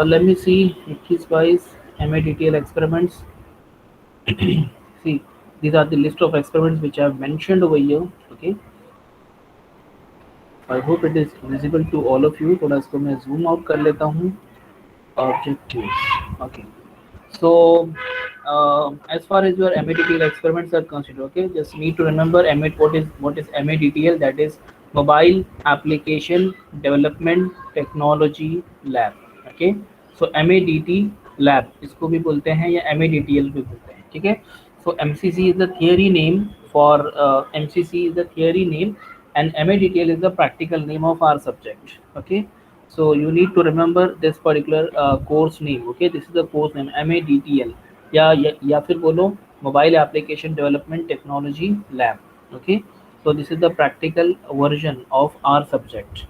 Let me see case wise MADTL experiments. See, these are the list of experiments which I have mentioned over here. Okay, I hope it is visible to all of you. थोड़ा इसको मैं zoom out कर लेता हूँ. Objectives. Okay. So, as far as your MADTL experiments are considered, okay, just need to remember what is MADTL. That is Mobile Application Development Technology Lab. Okay, so MADT Lab इसको भी बोलते हैं या MADTL भी बोलते हैं. ठीक है. So MCC is the theory name for MCC is the theory name, and MADTL is the practical name of our subject. Okay. So you need to remember this particular course name. Okay, this is the course name MADTL या फिर बोलो Mobile Application Development Technology Lab. Okay, so this is the practical version of our subject.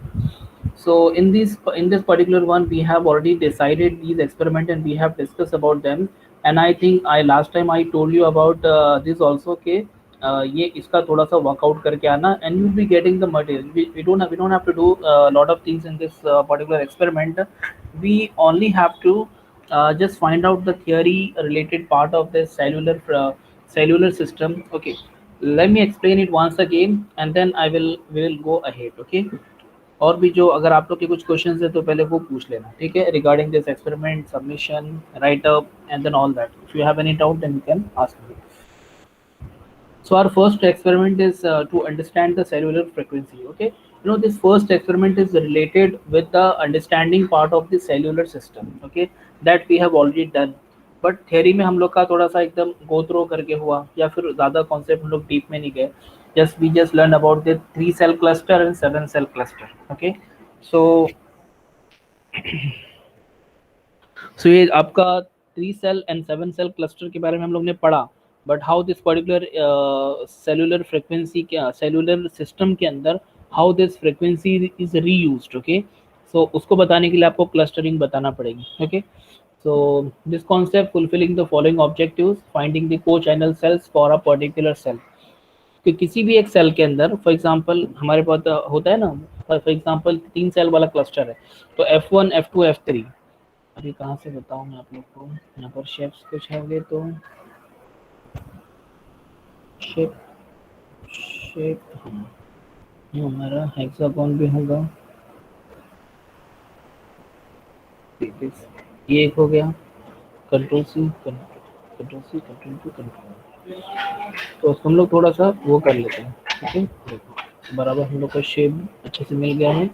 So in this particular one we have already decided these experiment and we have discussed about them. And I think I last time I told you about this also के ये इसका थोड़ा सा workout करके आना and you will be getting the material. We don't have to do a lot of things in this particular experiment. We only have to just find out the theory related part of the cellular system. Okay, let me explain it once again and then we will go ahead. Okay, और भी जो अगर आप लोग के कुछ questions है तो पहले वो पूछ लेना. ठीक है, regarding this experiment submission write up and then all that. If you have any doubt then you can ask me. So our first experiment is to understand the cellular frequency. Okay, this first experiment is related with the understanding part of the cellular system. Okay, that we have already done. But theory में हम लोग का थोड़ा सा एकदम गो throw करके हुआ या फिर ज़्यादा कॉन्सेप्ट हम लोग डीप में नहीं गए. Just learn about the 3 cell cluster and 7 cell cluster. Okay, so ये आपका 3 cell and 7 cell cluster के बारे में हम लोग ने पढ़ा. But how this particular cellular frequency क्या सेलुलर सिस्टम के अंदर how this frequency is reused. Okay, so उसको बताने के लिए आपको क्लस्टरिंग बताना पड़ेगी. Okay, so this concept fulfilling the following objectives: finding the co-channel cells for a particular cell. कि किसी भी एक सेल के अंदर फॉर एग्जांपल हमारे पास होता है ना, फॉर एग्जांपल 3 सेल वाला क्लस्टर है तो F1 F2 F3. अभी कहाँ से बताऊँ मैं आप लोग को. यहाँ पर शेप्स कुछ होंगे तो शेप ये हमारा हेक्सागोन भी होगा. ये एक हो गया control C control C control to control. तो हम लोग थोड़ा सा वो कर लेते हैं. ओके, देखो बराबर हम लोग का शेप अच्छे से मिल गया है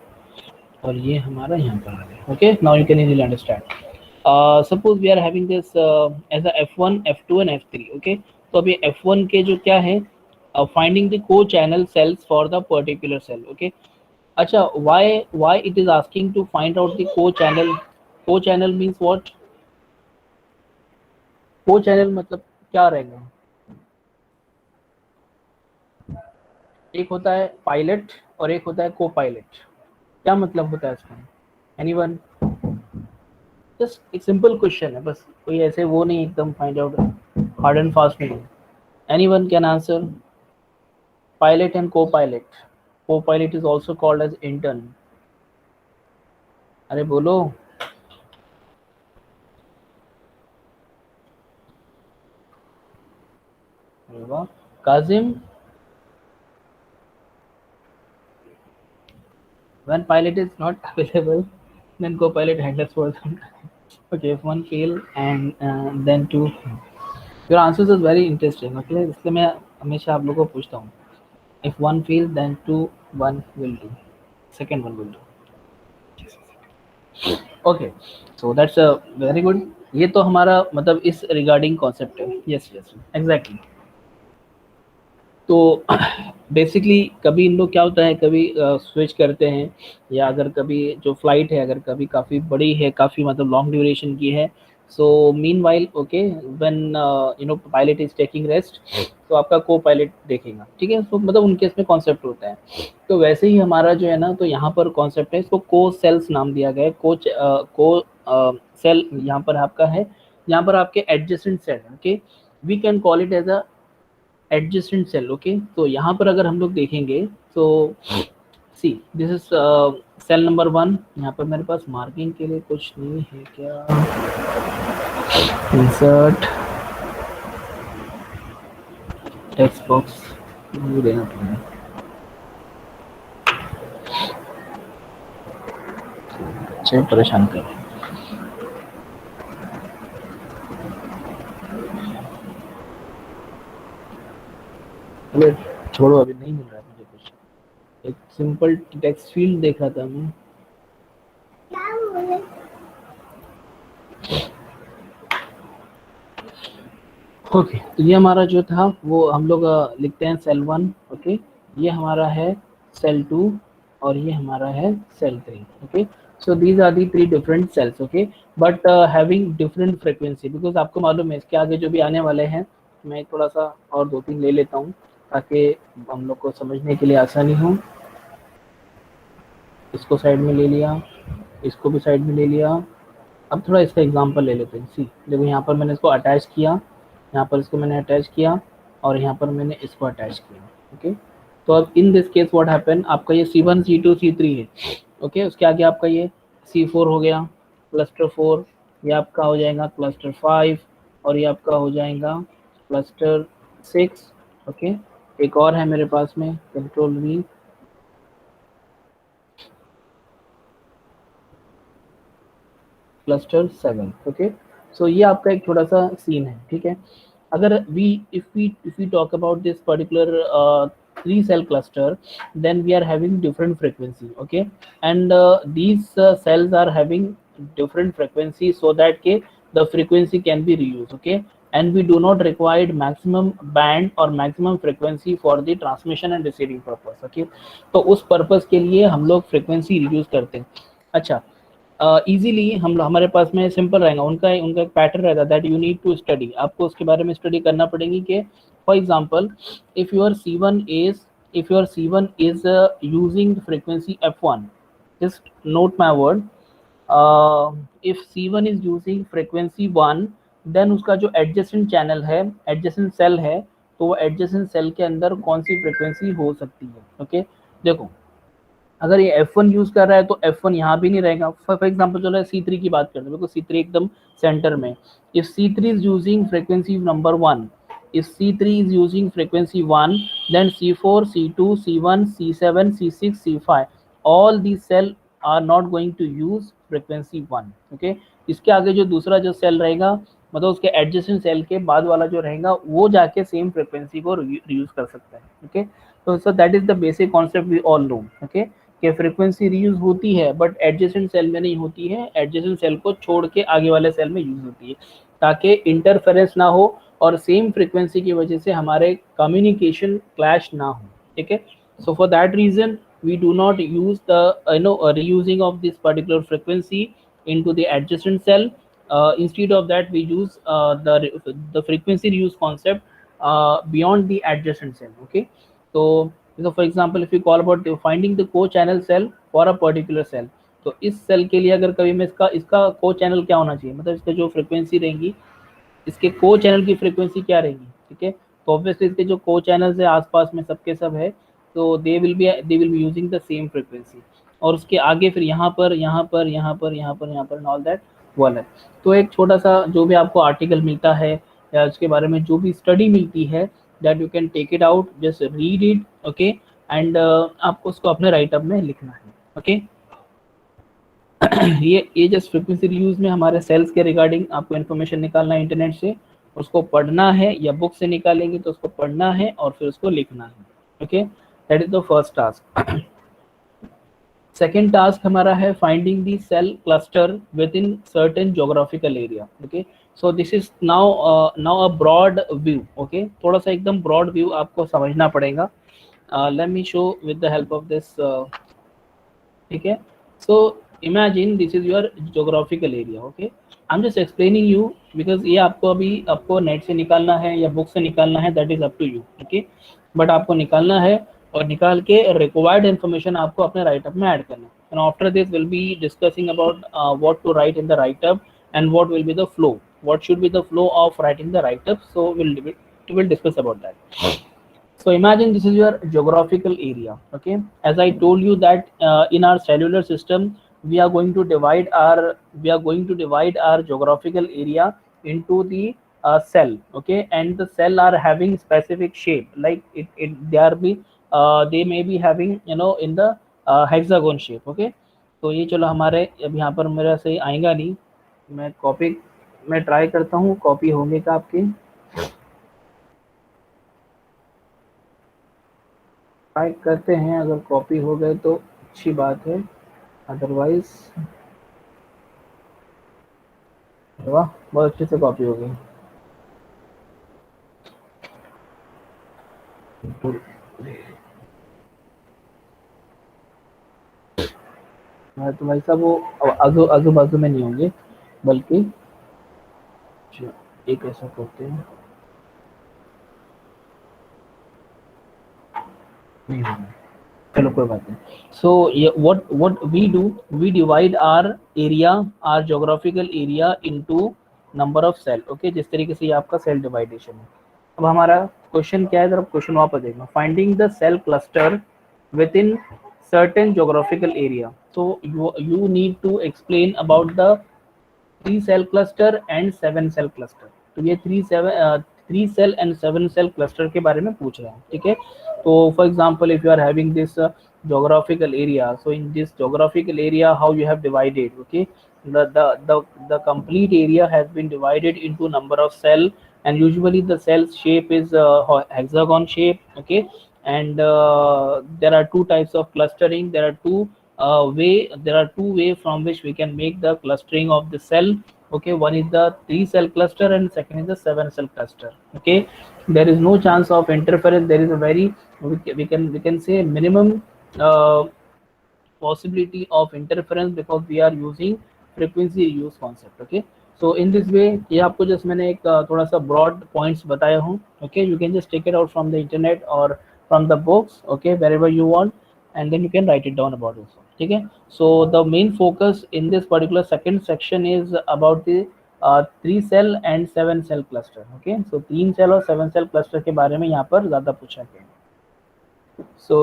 और ये हमारा यहाँ पर आ गया. Okay, now you can easily understand. Suppose we are having this as a F1 F2 and F3. Okay, तो अभी F1 के जो क्या है finding the co channel cells for the particular cell. Okay, अच्छा why it is asking to find out the co channel means what. Co channel मतलब क्या रहेगा. एक होता है पायलट और एक होता है को पायलट. क्या मतलब होता है इसका. एनीवन. जस्ट एक सिंपल क्वेश्चन है बस, कोई ऐसे वो नहीं एकदम find out hard and fast नहीं. Anyone can answer. Pilot and co pilot is also called as intern. अरे बोलो. अरे वाह Kazim. when pilot is not available then co-pilot handles for them. Okay, if one fail and then two. Your answers is very interesting. Okay, इसलिए मैं हमेशा आप लोगों को पूछता हूँ. If one fail then two one will do. Second one will do. Okay, so that's a very good. ये तो हमारा मतलब इस रिगार्डिंग कॉन्सेप्ट है. Yes yes exactly. तो बेसिकली कभी इन लोग क्या होता है कभी स्विच करते हैं या अगर कभी जो फ्लाइट है अगर कभी काफ़ी बड़ी है काफ़ी मतलब लॉन्ग ड्यूरेशन की है. So mean while okay when pilot is taking rest तो आपका को पायलट देखेगा. ठीक है, तो मतलब उनके इसमें कॉन्सेप्ट होता है. तो वैसे ही हमारा जो है ना तो यहाँ पर कॉन्सेप्ट है इसको को सेल्स नाम दिया गया है. को सेल यहाँ पर आपका है. यहाँ पर आपके adjacent cell. Okay, we can call it as a adjacent cell. Okay, तो यहाँ पर अगर हम लोग देखेंगे तो see this is cell number 1, यहाँ पर मेरे पास मार्किंग के लिए कुछ नहीं है क्या? इंसर्ट टेक्स्ट बॉक्स देना पड़ेगा। अच्छा परेशान कर रहे हैं। अरे छोड़ो, अभी नहीं मिल रहा है मुझे कुछ। एक सिंपल टेक्स्ट फील्ड देखा था मैं। ओके, तो ये हमारा जो था वो हम लोग लिखते हैं सेल 1। ओके, ये हमारा है सेल 2 और ये हमारा है cell 3। Okay, so these are the 3 different cells. Okay, but having different frequency, because आपको मालूम है इसके आगे जो भी आने वाले हैं, मैं थोड़ा सा और 2-3 ले लेता हूँ ताकि हम लोग को समझने के लिए आसानी हो। इसको साइड में ले लिया, इसको भी साइड में ले लिया। अब थोड़ा इसका एग्जांपल ले लेते हैं। सी देखो, यहाँ पर मैंने इसको अटैच किया, यहाँ पर इसको मैंने अटैच किया और यहाँ पर मैंने इसको अटैच किया। ओके, तो अब in this case what happen, आपका ये C1 C2 C3 है। ओके, उसके आगे आपका ये C4 हो गया, क्लस्टर 4, ये आपका हो जाएगा क्लस्टर 5 और ये आपका हो जाएगा क्लस्टर 6। ओके, एक और है मेरे पास में कंट्रोल V, क्लस्टर 7। ओके, सो ये आपका एक थोड़ा सा सीन है। ठीक है, अगर if we talk about this particular 3 cell cluster, then we are having different frequency. Okay, and these cells are having different frequency so that the frequency can be reused. Okay, and we do not require maximum band or maximum frequency for the transmission and receiving purpose. Okay, तो उस purpose के लिए हम लोग frequency reduce करते हैं। अच्छा, easily हम हमारे पास में सिंपल रहेगा, उनका उनका एक पैटर्न रहता है that you need to study. आपको उसके बारे में स्टडी करना पड़ेगी कि for example if your C1 is using frequency f1, just note my word, if C1 is using frequency 1, then उसका जो एडजेसेंट चैनल है, एडजेसेंट सेल है, तो वो एडजेसेंट सेल के अंदर कौन सी फ्रिक्वेंसी हो सकती है। ओके, देखो अगर ये F1 यूज कर रहा है तो F1 यहाँ भी नहीं रहेगा। फॉर एग्जाम्पल चलो C3 की बात करते हैं, बिकॉज C3 एकदम सेंटर में। If C3 is using frequency number 1, if C3 is using frequency 1, then C4, C2, C1, C7, C6, C5, all these cell are not going to use frequency 1. okay, इसके आगे जो दूसरा जो cell रहेगा, मतलब उसके एडजेसेंट सेल के बाद वाला जो रहेगा, वो जाके सेम फ्रिक्वेंसी को रीयूज कर सकता है। ओके, तो so that is the basic concept we all know. Okay, कि फ्रीक्वेंसी रीयूज होती है बट एडजेसेंट सेल में नहीं होती है, एडजेसेंट सेल को छोड़ के आगे वाले सेल में यूज होती है ताकि इंटरफेरेंस ना हो और सेम फ्रीक्वेंसी की वजह से हमारे कम्युनिकेशन क्लैश ना हो। ठीक है, so for that reason we do not use the reusing of this particular frequency into the adjacent cell. Instead of that we use the frequency reuse concept beyond the adjacent cell. Okay, so for example if we call about finding the co-channel cell for a particular cell, तो इस cell के लिए अगर कभी मैं इसका को channel क्या होना चाहिए, मतलब इसका जो फ्रिक्वेंसी रहेगी, इसके को चैनल की फ्रिक्वेंसी क्या रहेगी। ठीक है, तो ऑब्वियसली इसके जो को चैनल्स है आसपास में सबके सब है, तो they will be using the same frequency. और उसके आगे फिर यहाँ पर ऑल दैट वाला है। तो एक छोटा सा जो भी आपको आर्टिकल मिलता है या उसके बारे में जो भी स्टडी मिलती है, that you can take it out, just read it. Okay, and आपको उसको अपने राइट अप में लिखना है। ओके, ये जस्ट फ्रिक्वेंसी रियूज में हमारे सेल्स के रिगार्डिंग आपको इन्फॉर्मेशन निकालना है इंटरनेट से, उसको पढ़ना है या बुक से निकालेंगे तो उसको पढ़ना है और फिर उसको लिखना है। Okay, that is the first task. Second task हमारा है finding the cell cluster within certain geographical area. Okay, so this is now a broad view. Okay, थोड़ा सा एकदम ब्रॉड व्यू आपको समझना पड़ेगा। Let me show with the help of this. ठीक है, सो imagine this is your geographical area. Okay, I'm just explaining you because ये आपको अभी आपको नेट से निकालना है या बुक से निकालना है, that is up to you. Okay, but आपको निकालना है और निकाल के रिक्वायर्ड इन्फॉर्मेशन आपको अपने राइट अप में ऐड करना है। And after this will be discussing about what to write in the write up and what will be the flow, what should be the flow of writing the write up, so will discuss about that. So imagine this is your geographical area. Okay, as I told you that in our cellular system we are going to divide our geographical area into the cell. Okay, and the cell are having specific shape, like they may be having in the hexagon shape. Okay, तो ये चलो हमारे अब यहाँ पर मेरा सही आएगा नहीं, मैं कॉपी मैं ट्राई करता हूँ कॉपी होने का आपके, ट्राई करते हैं, अगर कॉपी हो गए तो अच्छी बात है, अदरवाइज वाह बहुत अच्छे से कॉपी हो गई। तो भाई साहब वो आजू बाजू में नहीं होंगे, बल्कि एक ऐसा करते हैं, नहीं होगा, चलो कोई बात नहीं। सो what we do, we divide our area, our geographical area into number of cell। Okay, जिस तरीके से ये आपका सेल डिवाइडेशन है। अब हमारा क्वेश्चन क्या है, जरा क्वेश्चन वापस देखना, finding the cell cluster within certain geographical area। so you need to explain about the 3 cell cluster and 7 cell cluster। तो ये 3 cell and 7 cell cluster के बारे में पूछ रहे हैं, ठीक है। तो for example if you are having this geographical area, so in this geographical area how you have divided, okay, the complete area has been divided into number of cell, and usually the cell shape is hexagon shape, okay, and there are two types of clustering, there are two way from which we can make the clustering of the cell। okay, one is the 3 cell cluster and second is the 7 cell cluster। okay, there is no chance of interference, there is a very we can say minimum possibility of interference because we are using frequency use concept। okay, so in this way ये आपको just मैंने एक थोड़ा सा broad points बताया हूँ। okay, you can just take it out from the internet or from the books, okay, wherever you want, and then you can write it down about it। ठीक है, so the main focus in this particular second section is about the 3 cell and 7 cell cluster। okay, so 3 cell और 7 cell cluster के बारे में यहाँ पर ज़्यादा पूछा गया। so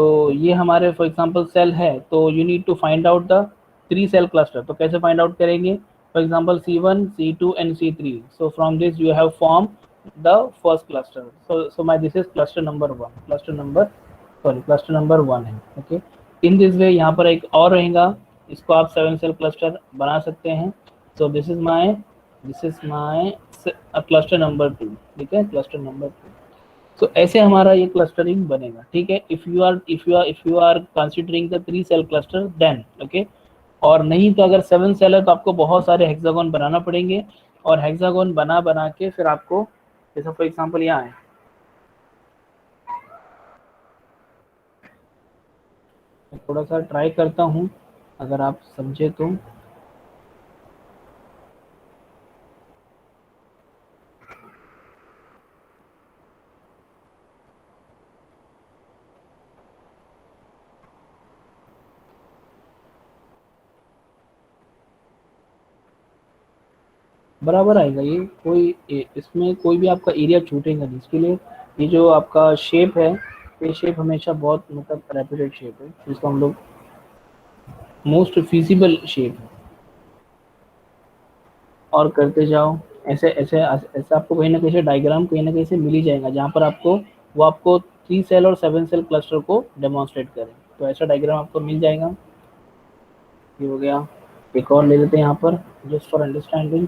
ये हमारे फॉर एग्जांपल सेल है, तो you need to find out the 3 cell cluster। तो कैसे फाइंड आउट करेंगे, for example C1 C2 and C3, so from this you have formed the first cluster। so my this is cluster number 1 है। okay, in this way यहाँ पर एक और रहेगा, इसको आप 7 cell cluster बना सकते हैं। so this is my cluster number 2। ठीक है, cluster number 2। so ऐसे हमारा ये क्लस्टरिंग बनेगा। ठीक है, if you are considering the 3 cell cluster then okay, और नहीं तो अगर 7 cell है तो आपको बहुत सारे हेक्सागोन बनाना पड़ेंगे, और हेक्सागोन बना के फिर आपको जैसा फॉर एग्जांपल यहाँ है, थोड़ा सा ट्राई करता हूँ अगर आप समझे तो। बराबर आएगा ये, इसमें कोई भी आपका एरिया छूटेगा नहीं। इसके लिए ये जो आपका शेप है, ये शेप हमेशा बहुत मतलब रेपिटेड शेप है, जिसको हम लोग मोस्ट फिजिबल शेप है। और करते जाओ ऐसे ऐसे ऐसे आपको कहीं ना कहीं से डायग्राम कहीं ना कहीं से मिल ही जाएगा, जहाँ पर आपको 3 सेल और 7 सेल क्लस्टर को डेमोन्स्ट्रेट करें, तो ऐसा डायग्राम आपको मिल जाएगा। ये हो गया, एक और ले लेते हैं यहाँ पर जस्ट फॉर अंडरस्टैंडिंग।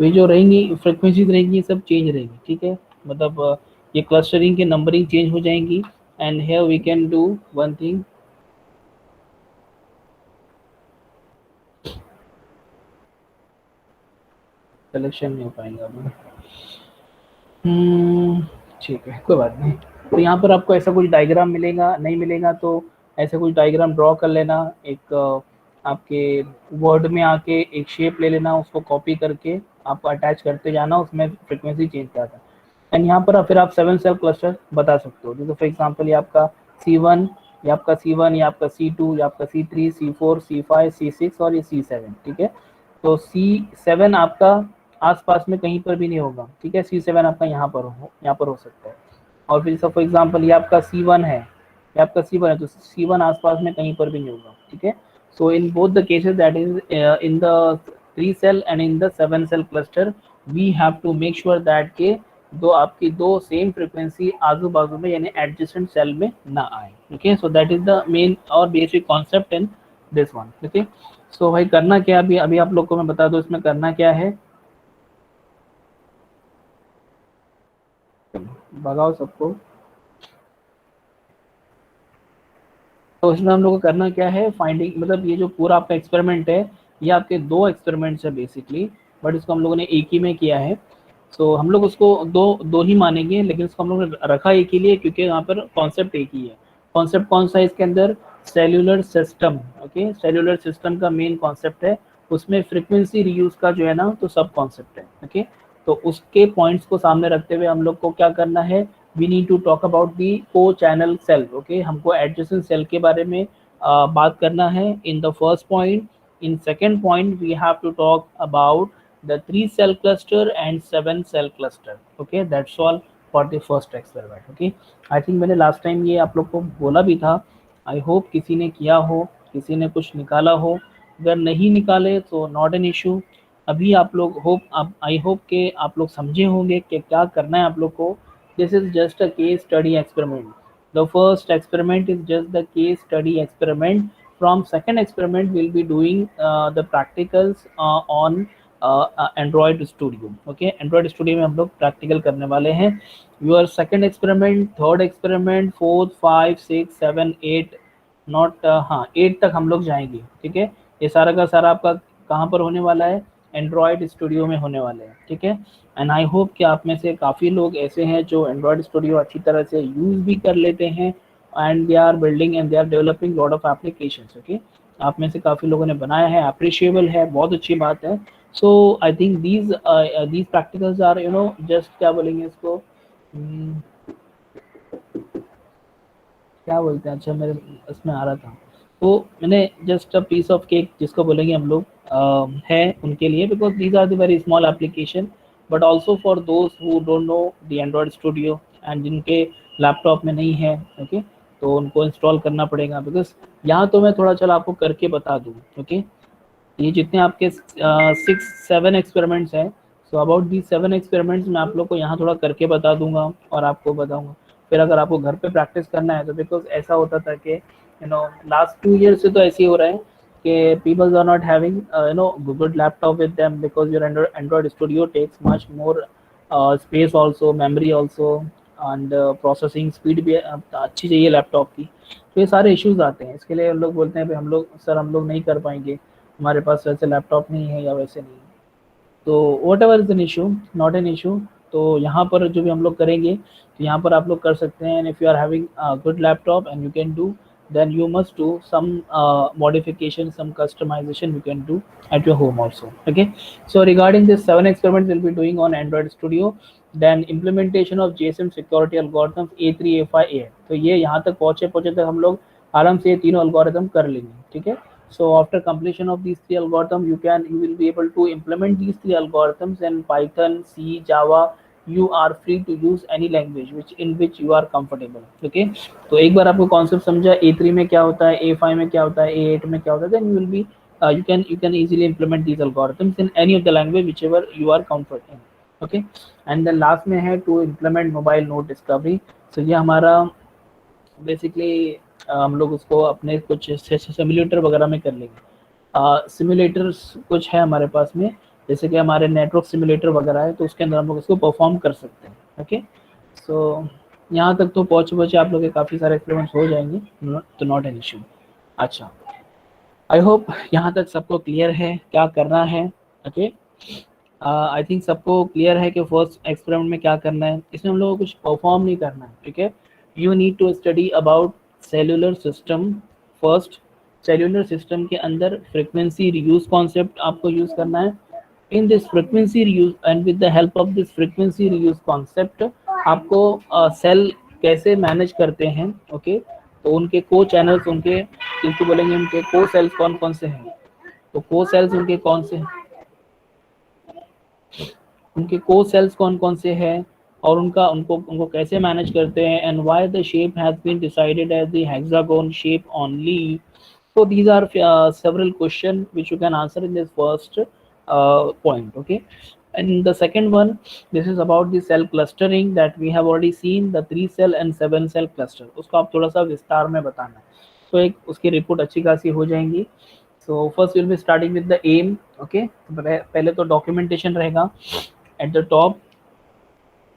ये जो रहेंगी फ्रिक्वेंसीज रहेंगी, सब चेंज रहेंगी। ठीक है, मतलब ये क्लस्टरिंग के नंबरिंग चेंज हो जाएंगी, and here we can do one thing, selection नहीं हो पाएगा अभी। ठीक है, कोई बात नहीं। तो यहाँ पर आपको ऐसा कुछ डायग्राम मिलेगा, नहीं मिलेगा तो ऐसा कुछ डायग्राम ड्रॉ कर लेना, एक आपके वर्ड में आके एक शेप ले लेना, उसको कॉपी करके आपको अटैच करते जाना, उसमें फ्रिक्वेंसी चेंज करता है, एंड यहाँ पर फिर आप 7 सेल क्लस्टर बता सकते हो। जैसे फॉर एग्जांपल ये आपका C1, ये आपका C1, ये आपका C2, ये आपका C3, C4, C5, C6 और ये C7। ठीक है, तो C7 आपका आसपास में कहीं पर भी नहीं होगा, ठीक है। C7 आपका यहाँ पर हो सकता है। और फिर फॉर एग्जांपल ये आपका C1 है, ये आपका C1 है, तो C1 आसपास में कहीं पर भी नहीं होगा, ठीक है। So in both the cases, that is in the 3 cell and in the 7 cell cluster, we have to make sure that के दो सेम फ्रीक्वेंसी आजू बाजू में यानी एडजेसेंट सेल में ना आए, okay. So that is the main और basic concept in this one, okay. So भाई करना क्या, अभी अभी आप लोग को मैं बता दूं इसमें करना क्या है। भगाओ सबको। तो इसमें हम लोग को करना क्या है, फाइंडिंग, मतलब ये जो पूरा आपका एक्सपेरिमेंट है, ये आपके दो एक्सपेरिमेंट्स है बेसिकली, बट इसको हम लोगों ने एक ही में किया है। सो हम लोग उसको दो दो ही मानेंगे, लेकिन इसको हम लोग ने रखा एक ही लिए क्योंकि यहाँ पर कॉन्सेप्ट एक ही है। कॉन्सेप्ट कौन सा है इसके अंदर, cellular system, okay. Cellular system का मेन कॉन्सेप्ट है, उसमें फ्रीक्वेंसी रीयूज का जो है ना तो सब कॉन्सेप्ट है, ओके। तो उसके पॉइंट्स को सामने रखते हुए हम लोग को क्या करना है, we need to talk about the co-channel cell, okay. हमको एडजेसेंट सेल के बारे में बात करना है in the first point. In second point we have to talk about the 3 cell cluster and 7 cell cluster, okay, that's all for the first experiment, okay। I think मैंने last time ये आप लोग को बोला भी था, आई होप किसी ने किया हो, किसी ने कुछ निकाला हो, अगर नहीं निकाले तो नॉट एन इशू। अभी आप लोग होप, आई होप के आप लोग समझे होंगे कि क्या करना है आप लोग को। This is just a case study experiment, the first experiment is just the case study experiment. From second experiment we'll be doing the practicals on Android studio, okay. Android studio में हम लोग प्रैक्टिकल करने वाले हैं। Your second experiment, third experiment, fourth, 5, 6, 7, 8, not, हाँ 8 तक हम लोग जाएंगे, ठीक है। ये सारा का सारा आपका कहाँ पर होने वाला है, एंड्रॉयड स्टूडियो में होने वाले हैं, ठीक है। एंड आई होप कि आप में से काफ़ी लोग ऐसे हैं जो एंड्रॉयड स्टूडियो अच्छी तरह से यूज़ भी कर लेते हैं, and they are building and they are developing lot of applications, okay. आप में से काफ़ी लोगों ने बनाया है, अप्रिशिएबल है, बहुत अच्छी बात है। So I think these practicals are just क्या बोलेंगे इसको, क्या बोलते हैं, अच्छा मेरे इसमें आ रहा था, तो मैंने just a piece of cake जिसको बोलेंगे हम लोग है उनके लिए, because these are the very small application, but also for those who don't know the Android Studio and जिनके लैपटॉप में नहीं है, ओके। तो उनको इंस्टॉल करना पड़ेगा, बिकॉज यहाँ तो मैं थोड़ा चलो आपको करके बता दूँ, ओके। ये जितने आपके 6-7 एक्सपेरिमेंट्स हैं, सो अबाउट दी 7 एक्सपेरिमेंट्स मैं आप लोग को यहाँ थोड़ा करके बता दूंगा और आपको बताऊंगा। फिर अगर आपको घर पे प्रैक्टिस करना है तो बिकॉज ऐसा होता था कि लास्ट 2 ईयर से तो ऐसे ही हो रहा है कि peoples are not having good laptop with them, because your Android Studio takes much more space also, memory also, and processing speed भी अच्छी चाहिए लैपटॉप की। तो ये सारे इश्यूज आते हैं, इसके लिए हम लोग बोलते हैं भाई हम लोग सर हम लोग नहीं कर पाएंगे, हमारे पास वैसे लैपटॉप नहीं है या वैसे नहीं है, तो what ever is an issue, not an issue. तो यहाँ पर जो भी हम लोग करेंगे तो यहाँ पर आप लोग कर सकते हैं, if you are having good laptop and you can do, then you must do some modification, some customization you can do at your home also, okay। So regarding this 7 experiments we'll be doing on Android Studio, then implementation of JSON security algorithms A3, A5, A, तो ये यहाँ तक पहुँचे तक हम लोग आराम से ये तीनों algorithm कर लेंगे, ठीक है। So after completion of these 3 algorithms, you will be able to implement these 3 algorithms in Python, C, Java. You are free to use any language in which you are comfortable, okay। तो एक बार आपको concept समझा A3 में क्या होता है, A5 में क्या होता है, A8 में क्या होता है, then you will be you can easily implement these algorithms in any of the language whichever you are comfortable in, okay। And then last में है to implement mobile node discovery। so ये हमारा basically हम लोग उसको अपने कुछ simulator वगैरह में कर लेंगे। सिमुलेटर्स कुछ है हमारे पास में, जैसे कि हमारे नेटवर्क सिमुलेटर वगैरह है, तो उसके अंदर हम लोग इसको परफॉर्म कर सकते हैं, ओके। सो यहाँ तक तो पहुँचे आप लोग के काफ़ी सारे एक्सपेरिमेंट्स हो जाएंगे, तो नॉट एन इशू। अच्छा, आई होप यहाँ तक सबको क्लियर है क्या करना है, ओके। आई थिंक सबको क्लियर है कि फर्स्ट एक्सपेरिमेंट में क्या करना है, इसमें हम लोगों को कुछ परफॉर्म नहीं करना है, ठीक है। You need to study about cellular system first. Cellular system के अंदर फ्रीक्वेंसी रियूज कॉन्सेप्ट आपको यूज करना है। In this frequency reuse and with the help of this frequency reuse concept आपको सेल कैसे मैनेज करते हैं, ओके। तो उनके को चैनल्स, उनके जिसको बोलेंगे उनके को सेल्स कौन कौन से हैं, तो को सेल्स उनके कौन से हैं, उनके को सेल्स कौन कौन से हैं और उनका उनको उनको कैसे मैनेज करते हैं, and why the shape has been decided as the hexagon shape only. So these are several questions which you can answer in this first point. Okay, and the second one, this is about the cell clustering that we have already seen, the 3 cell and 7 cell cluster. उसको आप थोड़ा सा विस्तार में बताना है, तो एक उसकी रिपोर्ट अच्छी खासी हो जाएंगी. So first we'll be starting with the aim. Okay, पहले तो documentation रहेगा at the top.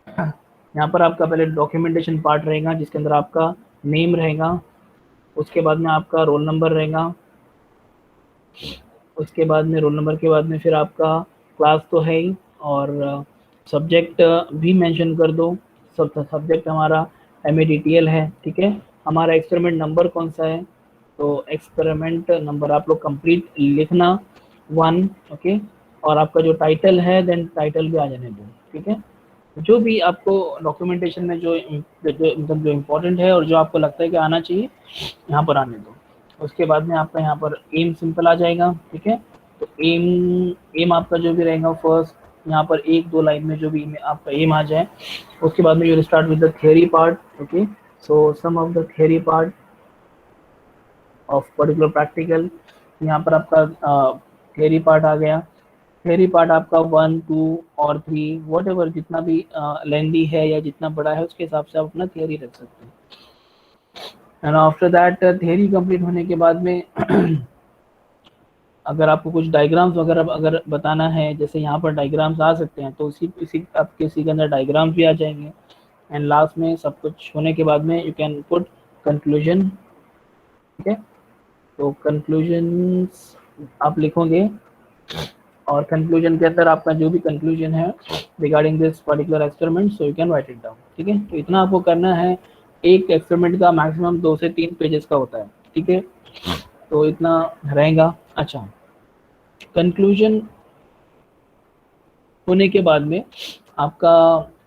यहाँ पर आपका पहले डॉक्यूमेंटेशन पार्ट रहेगा जिसके अंदर आपका नेम रहेगा, उसके बाद में आपका रोल नंबर रहेगा, उसके बाद में रोल नंबर के बाद में फिर आपका क्लास तो है ही, और सब्जेक्ट भी मेंशन कर दो. सब्जेक्ट हमारा MEDTL है. ठीक है, हमारा एक्सपेरिमेंट नंबर कौन सा है, तो एक्सपेरिमेंट नंबर आप लोग कंप्लीट लिखना 1. ओके, और आपका जो टाइटल है देन टाइटल भी आ जाने दो. ठीक है, जो भी आपको डॉक्यूमेंटेशन में जो मतलब जो इम्पोर्टेंट है और जो आपको लगता है कि आना चाहिए यहाँ पर आने दो. उसके बाद में आपका यहाँ पर एम सिंपल आ जाएगा. ठीक है, तो एम आपका जो भी रहेगा फर्स्ट यहाँ पर 1-2 लाइन में जो भी आपका एम आ जाए. उसके बाद में you will start with the theory part. Okay, so some of the theory part of particular practical. यहाँ पर आपका थियरी पार्ट आ गया. थियरी पार्ट आपका 1, 2 और 3 वॉट एवर जितना भी लेंदी है या जितना बड़ा है उसके हिसाब से आप अपना थियरी रख सकते हैं. And after that theory complete होने के बाद में अगर आपको कुछ डायग्राम्स वगैरह अगर बताना है, जैसे यहाँ पर डायग्राम्स आ सकते हैं, तो इसी आपके इसी के अंदर डायग्राम्स भी आ जाएंगे. एंड लास्ट में सब कुछ होने के बाद में यू कैन पुट कंक्लूजन. ठीक है, तो कंक्लूजन्स आप लिखोगे और कंक्लूजन के अंदर आपका जो भी कंक्लूजन है regarding this particular experiment, so you can write it down. ठीक है, तो इतना आपको करना है. एक एक्सपेरिमेंट का मैक्सिमम 2 से 3 पेजेस का होता है. ठीक है, तो इतना रहेगा. अच्छा, कंक्लूजन होने के बाद में आपका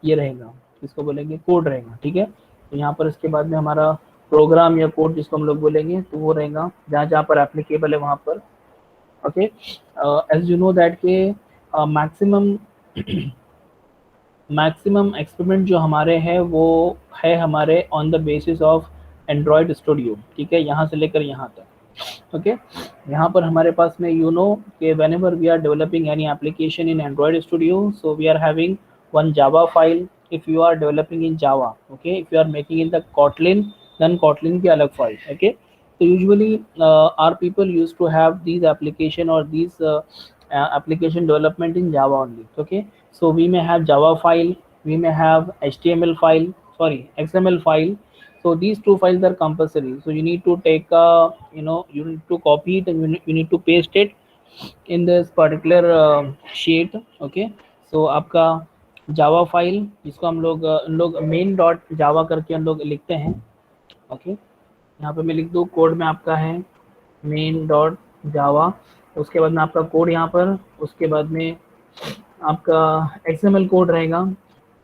ये रहेगा, इसको बोलेंगे कोड रहेगा. ठीक है, तो यहाँ पर इसके बाद में हमारा प्रोग्राम या कोड जिसको हम लोग बोलेंगे, तो वो रहेगा जहाँ जहाँ पर एप्लीकेबल है वहाँ पर. Okay, as you know that के मैक्सिमम एक्सपेरिमेंट जो हमारे हैं वो है हमारे on the basis of Android Studio. ठीक है, यहाँ से लेकर यहाँ तक. ओके, यहाँ पर हमारे पास में यू नो कि whenever we are developing any application in Android Studio, so we are having one Java file. If you are developing in Java, okay, if you are making in the Kotlin, then Kotlin की अलग file. Okay, so usually our people used to have these application or these application development in Java only. Okay, so we may have Java file, we may have HTML file, sorry, XML file. So these 2 files are compulsory. So you need to take you need to copy it and you need to paste it in this particular sheet. Okay, so आपका Java file जिसको हम लोग main dot जावा करके हम लोग लिखते हैं. Okay, यहाँ पे मैं लिख दूँ कोड में आपका है मेन डॉट जावा. उसके बाद में आपका कोड यहाँ पर, उसके बाद में आपका XML कोड रहेगा.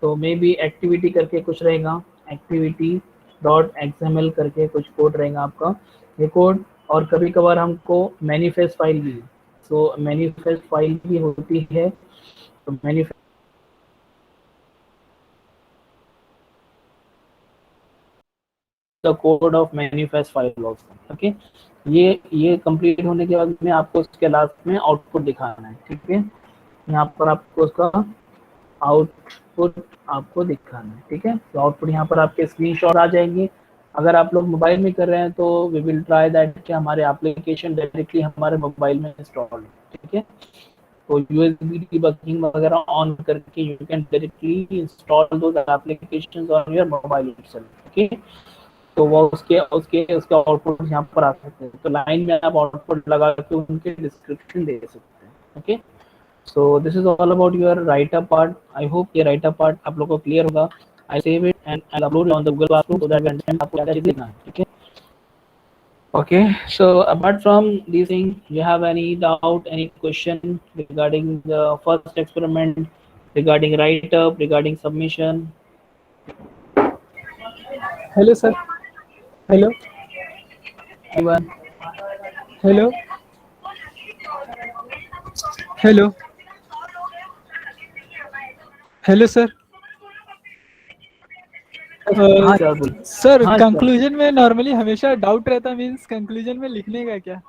तो मे बी एक्टिविटी करके कुछ रहेगा, एक्टिविटी डॉट XML करके कुछ कोड रहेगा आपका ये कोड. और कभी कभार हमको मैनिफेस्ट फाइल भी, तो मैनिफेस्ट फाइल भी होती है. तो manifest the code of manifest file also. Okay, ये कंप्लीट होने के बाद में आपको उसके लास्ट में आउटपुट दिखाना है. ठीक है, यहाँ पर आपको उसका आउटपुट आपको दिखाना है. ठीक है, तो आउटपुट यहाँ पर आपके स्क्रीनशॉट आ जाएंगे. अगर आप लोग मोबाइल में कर रहे हैं तो वी विल ट्राई दैट कि हमारे एप्लीकेशन डायरेक्टली हमारे मोबाइल में इंस्टॉल. ठीक है, तो USB डीबगिंग वगैरह ऑन करके you can directly install those applications on your mobile itself. Okay, तो वो उसके उसके उसका आउटपुट यहाँ पर आ सकते हैं. तो लाइन में आप आउटपुट लगा के उनके डिस्क्रिप्शन दे सकते हैं. Okay, so this is all about your write up part. I hope ये write up part आप लोगों को clear होगा. I save it and I'll upload it on the Google Classroom so that you understand आपको क्या चीज़ लिखना है. ठीक है, okay, so apart from these things, you have any doubt, any question regarding the first experiment, regarding write up, regarding submission? Hello sir. Hello. Anyone? Hello. Hello. Hello sir. हाँ sir बोलिए। Sir हाँ sir. Conclusion में normally हमेशा doubt रहता, means conclusion में लिखने का क्या?